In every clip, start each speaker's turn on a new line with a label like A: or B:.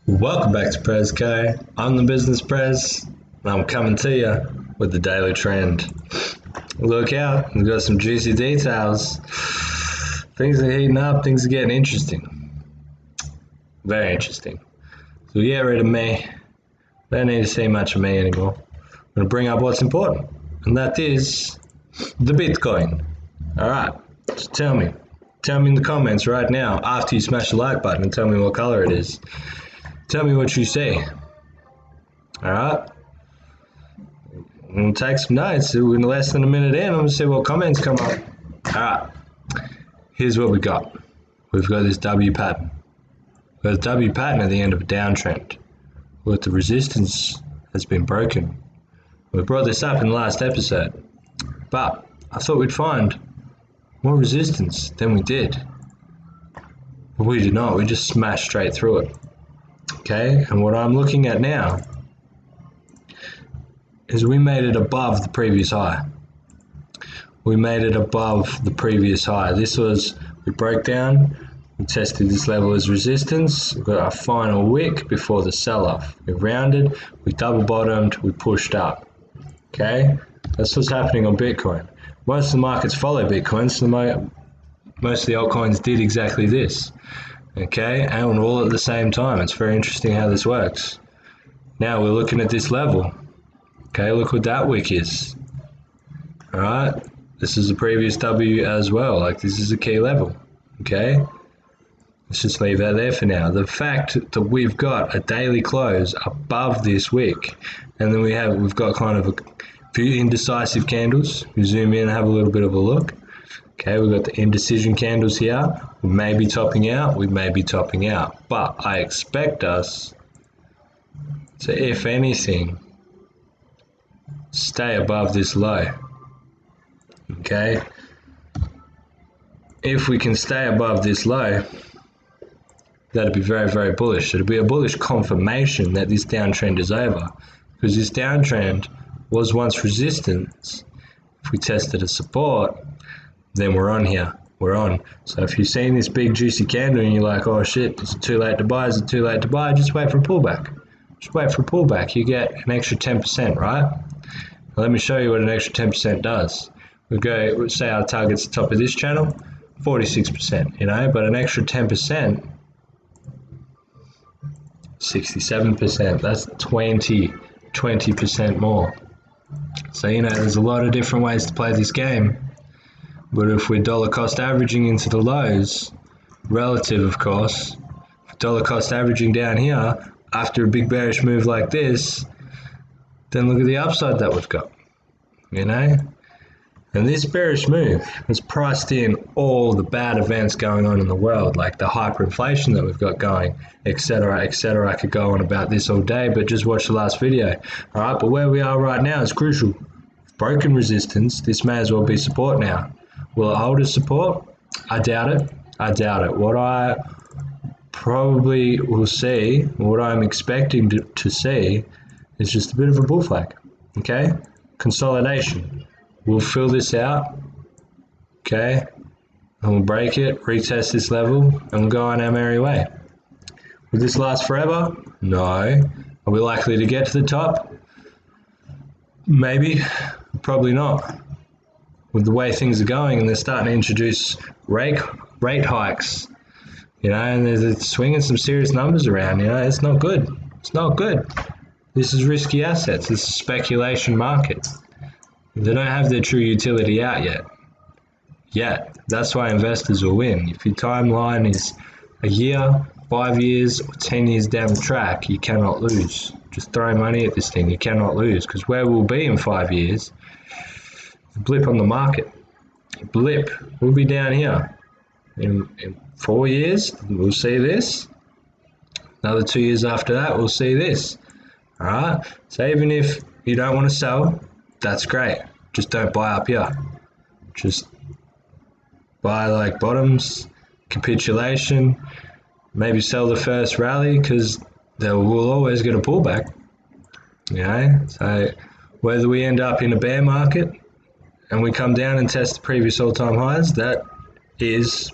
A: Welcome back to PresCo. I'm the Business Pres, and I'm coming to you with the daily trend. Look out, we've got some juicy details. Things are heating up, things are getting interesting. Very interesting. So we get rid of me. Don't need to see much of me anymore. I'm going to bring up what's important, and that is the Bitcoin. Alright, so tell me in the comments right now after you smash the like button and tell me what color it is. Tell me what you see. Alright? We'll take some notes. In less than a minute in, I'm going to see what comments come up. Alright. Here's what we got. We've got this W pattern. We've got a W pattern at the end of a downtrend. But the resistance has been broken. We brought this up in the last episode. But I thought we'd find more resistance than we did. But we did not. We just smashed straight through it. Okay, and what I'm looking at now is we made it above the previous high. We made it above the previous high. We broke down, we tested this level as resistance, we got our final wick before the sell-off. We rounded, we double bottomed, we pushed up. Okay, that's what's happening on Bitcoin. Most of the markets follow Bitcoin, so most of the altcoins did exactly this. Okay, and all at the same time. It's very interesting how this works. Now we're looking at this level. Okay, look what that wick is. Alright, this is the previous W as well. Like, this is a key level. Okay, let's just leave that there for now. The fact that we've got a daily close above this wick, and then we've got kind of a few indecisive candles. We zoom in and have a little bit of a look. Okay, we've got the indecision candles here. We may be topping out, we may be topping out. But I expect us to, if anything, stay above this low. Okay? If we can stay above this low, that'd be very, very bullish. It'll be a bullish confirmation that this downtrend is over. Because this downtrend was once resistance. If we tested a support, then we're on here. We're on. So if you're seeing this big juicy candle and you're like, oh shit, is it too late to buy? Is it too late to buy? Just wait for a pullback. Just wait for a pullback. You get an extra 10%, right? Now let me show you what an extra 10% does. We say our target's the top of this channel, 46%, but an extra 10%, 67%. That's 20% more. So, there's a lot of different ways to play this game. But if we're dollar cost averaging into the lows, relative of course, dollar cost averaging down here, after a big bearish move like this, then look at the upside that we've got, And this bearish move has priced in all the bad events going on in the world, like the hyperinflation that we've got going, etc., etc. I could go on about this all day, but just watch the last video. All right, but where we are right now is crucial. Broken resistance, this may as well be support now. Will it hold as support? I doubt it. What I probably will see, what I'm expecting to see, is just a bit of a bull flag. Okay? Consolidation. We'll fill this out. Okay? And we'll break it, retest this level, and we'll go on our merry way. Will this last forever? No. Are we likely to get to the top? Maybe. Probably not. With the way things are going, and they're starting to introduce rate hikes, and they're swinging some serious numbers around, it's not good. It's not good. This is risky assets. This is speculation market. They don't have their true utility out yet. That's why investors will win. If your timeline is a year, 5 years, or 10 years down the track, you cannot lose. Just throw money at this thing. You cannot lose, because where we'll be in 5 years, a blip on the market. We'll be down here. In 4 years, we'll see this. Another 2 years after that, we'll see this. Alright? So even if you don't want to sell, that's great. Just don't buy up here. Just buy like bottoms, capitulation, maybe sell the first rally, because we'll always get a pullback. So whether we end up in a bear market and we come down and test the previous all-time highs, that is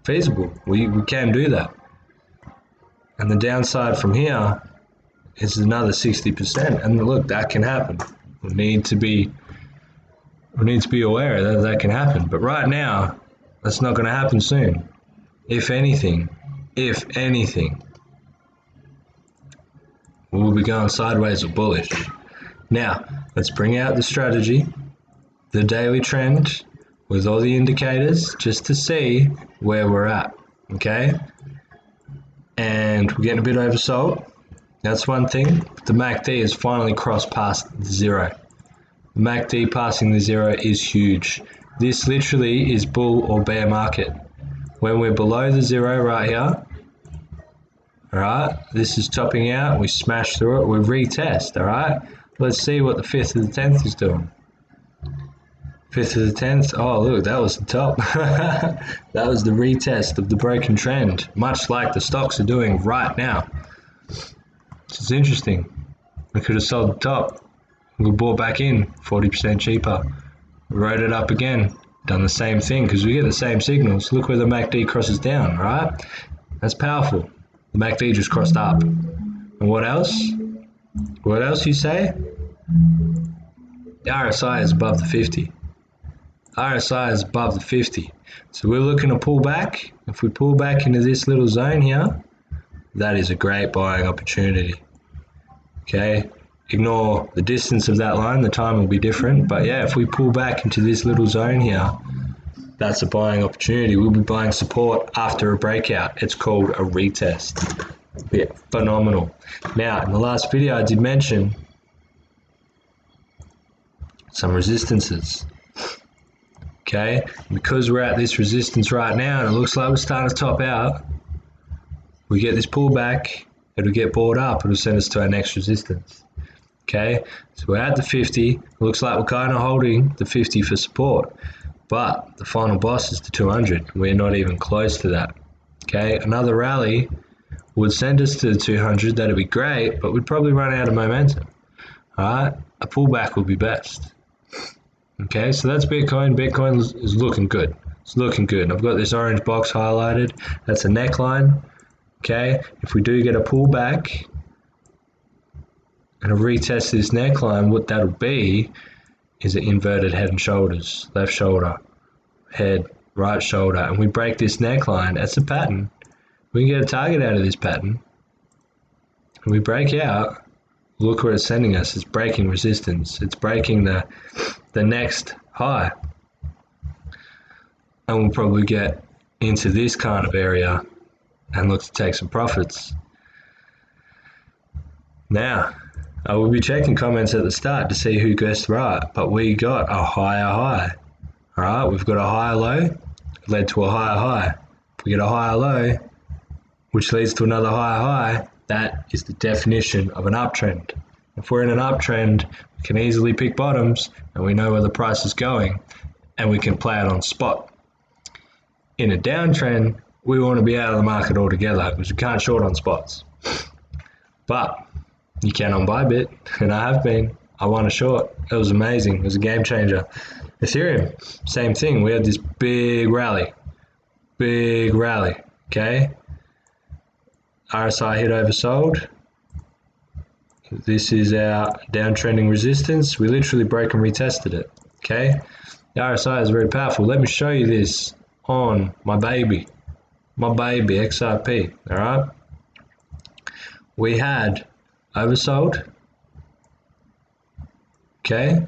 A: feasible. We can do that. And the downside from here is another 60%. And look, that can happen. We need to be aware that that can happen. But right now, that's not going to happen soon. If anything, we'll be going sideways or bullish. Now, let's bring out the strategy, the daily trend, with all the indicators, just to see where we're at, okay? And we're getting a bit oversold. That's one thing. The MACD has finally crossed past the zero. The MACD passing the zero is huge. This literally is bull or bear market. When we're below the zero right here, alright, this is topping out, we smash through it, we retest, alright? Let's see what the 5th of the 10th is doing. 5th of the 10th, oh look, that was the top. That was the retest of the broken trend, much like the stocks are doing right now. This is interesting. We could have sold the top. We bought back in 40% cheaper. We rode it up again, done the same thing because we get the same signals. Look where the MACD crosses down, right? That's powerful. The MACD just crossed up. And what else? What else you say? The RSI is above the 50. RSI is above the 50. So we're looking to pull back. If we pull back into this little zone here, that is a great buying opportunity. Okay, ignore the distance of that line, the time will be different. But yeah, if we pull back into this little zone here, that's a buying opportunity. We'll be buying support after a breakout. It's called a retest. Yeah, phenomenal. Now, in the last video, I did mention some resistances. Okay, because we're at this resistance right now, and it looks like we're starting to top out, we get this pullback, it'll get bought up, it'll send us to our next resistance. Okay, so we're at the 50, it looks like we're kind of holding the 50 for support, but the final boss is the 200, we're not even close to that. Okay, another rally would send us to the 200, that'd be great, but we'd probably run out of momentum. Alright, a pullback would be best. Okay, so that's Bitcoin. Bitcoin is looking good. It's looking good. I've got this orange box highlighted. That's a neckline. Okay, if we do get a pullback and a retest this neckline, what that'll be is an inverted head and shoulders. Left shoulder, head, right shoulder. And we break this neckline. That's a pattern. We can get a target out of this pattern. And we break out. Look where it's sending us. It's breaking resistance. It's breaking the next high. And we'll probably get into this kind of area and look to take some profits. Now, I will be checking comments at the start to see who guessed right, but we got a higher high. Alright, we've got a higher low, led to a higher high. If we get a higher low, which leads to another higher high, that is the definition of an uptrend. If we're in an uptrend, we can easily pick bottoms and we know where the price is going and we can play it on spot. In a downtrend, we want to be out of the market altogether because we can't short on spots. But you can on Bybit, and I have been. I won a short. It was amazing. It was a game changer. Ethereum, same thing. We had this big rally. Okay? RSI hit oversold. This is our downtrending resistance. We literally broke and retested it. Okay? The RSI is very powerful. Let me show you this on my baby XRP. Alright? We had oversold. Okay?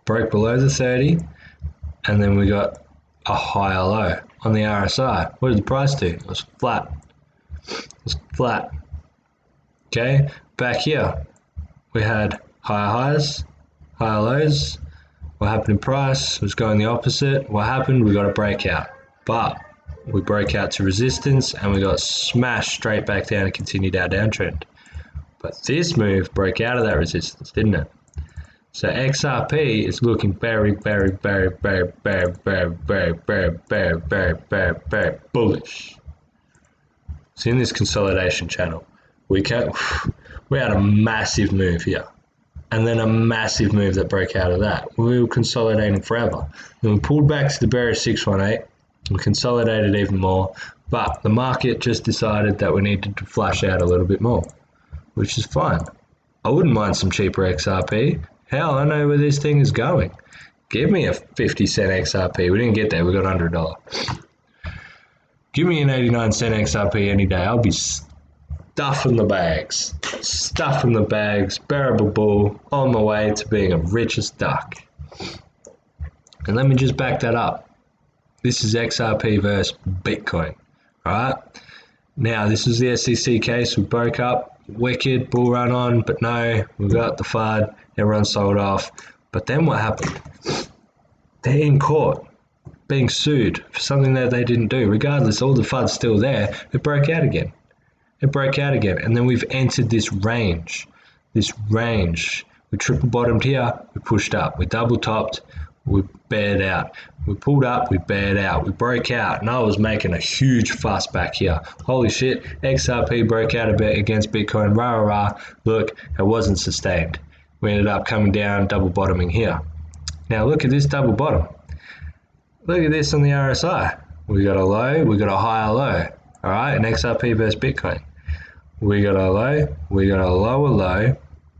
A: Broke below the 30. And then we got a higher low on the RSI. What did the price do? It was flat. Okay, back here we had higher highs, higher lows. What happened in price was going the opposite. What happened? We got a breakout, but we broke out to resistance and we got smashed straight back down and continued our downtrend. But this move broke out of that resistance, didn't it? So XRP is looking very bullish. So in this consolidation channel, we had a massive move here, and then a massive move that broke out of that. We were consolidating forever. Then we pulled back to the bearish 618. We consolidated even more. But the market just decided that we needed to flush out a little bit more, which is fine. I wouldn't mind some cheaper XRP. Hell, I know where this thing is going. Give me a 50-cent XRP. We didn't get there, we got under $1. Give me an 89-cent XRP any day. I'll be stuffing the bags. Stuffing the bags, bearable bull, on my way to being a rich as duck. And let me just back that up. This is XRP versus Bitcoin. Alright? Now, this is the SEC case. We broke up. Wicked, bull run on, but no, we got the FUD. Everyone sold off. But then what happened? They're in court, being sued for something that they didn't do. Regardless, all the FUD's still there. It broke out again. And then we've entered this range. We triple bottomed here, we pushed up. We double topped, we bared out. We pulled up, we bared out. We broke out, and I was making a huge fuss back here. Holy shit, XRP broke out a bit against Bitcoin, rah, rah, rah. Look, it wasn't sustained. We ended up coming down, double bottoming here. Now look at this double bottom. Look at this on the RSI. We got a low, we got a higher low. All right, and XRP versus Bitcoin. We got a low, we got a lower low,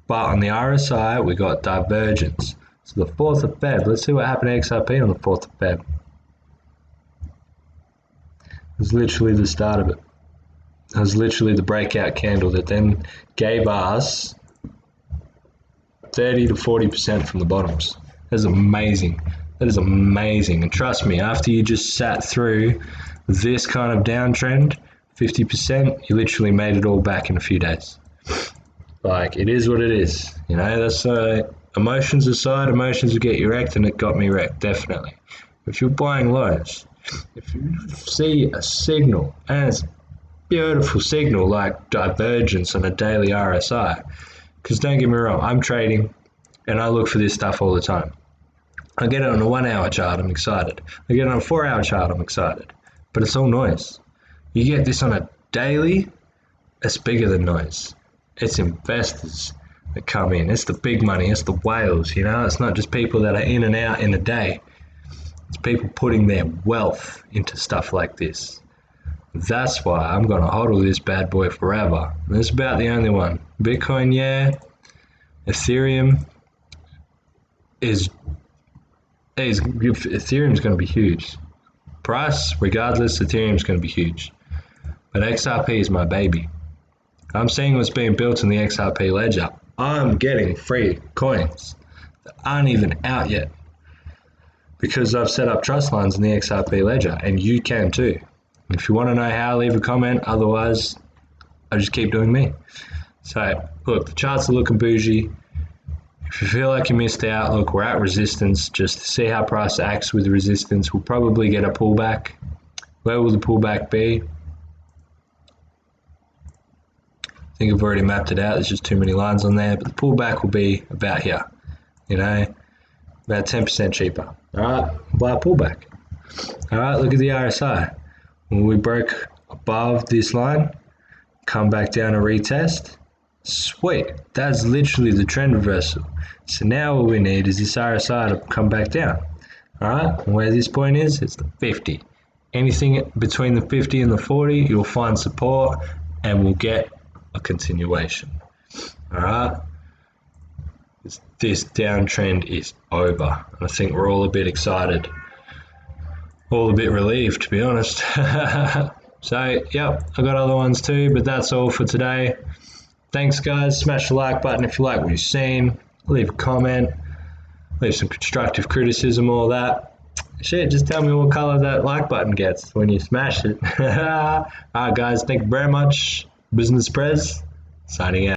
A: but on the RSI, we got divergence. So the 4th of Feb, let's see what happened to XRP on the 4th of Feb. It was literally the start of it. It was literally the breakout candle that then gave us 30 to 40% from the bottoms. That is amazing. And trust me, after you just sat through this kind of downtrend, 50%, you literally made it all back in a few days. Like, it is what it is. You know, that's emotions aside, emotions will get you wrecked, and it got me wrecked, definitely. If you're buying lows, if you see a signal, and it's a beautiful signal like divergence on a daily RSI, because don't get me wrong, I'm trading, and I look for this stuff all the time. I get it on a 1 hour chart, I'm excited. I get it on a 4 hour chart, I'm excited. But it's all noise. You get this on a daily, it's bigger than noise. It's investors that come in. It's the big money, it's the whales, you know? It's not just people that are in and out in a day. It's people putting their wealth into stuff like this. That's why I'm going to hodl this bad boy forever. And it's about the only one. Bitcoin, yeah. Ethereum's going to be huge. Price, regardless, Ethereum's going to be huge. But XRP is my baby. I'm seeing what's being built in the XRP ledger. I'm getting free coins that aren't even out yet because I've set up trust lines in the XRP ledger, and you can too. If you want to know how, leave a comment. Otherwise, I just keep doing me. So, look, the charts are looking bougie. If you feel like you missed out, look, we're at resistance. Just to see how price acts with resistance, we'll probably get a pullback. Where will the pullback be? I think I've already mapped it out. There's just too many lines on there. But the pullback will be about here. You know, about 10% cheaper. All right, buy a pullback. All right, look at the RSI. When we broke above this line, come back down and retest. Sweet, that's literally the trend reversal. So now all we need is this RSI to come back down. All right, and where this point is, it's the 50. Anything between the 50 and the 40, you'll find support, and we'll get a continuation. All right, this downtrend is over. I think we're all a bit excited, all a bit relieved, to be honest. So, yep, I got other ones too, but that's all for today. Thanks, guys. Smash the like button if you like what you've seen. Leave a comment. Leave some constructive criticism, all that. Shit, just tell me what color that like button gets when you smash it. Alright, guys, thank you very much. Business Prez, signing out.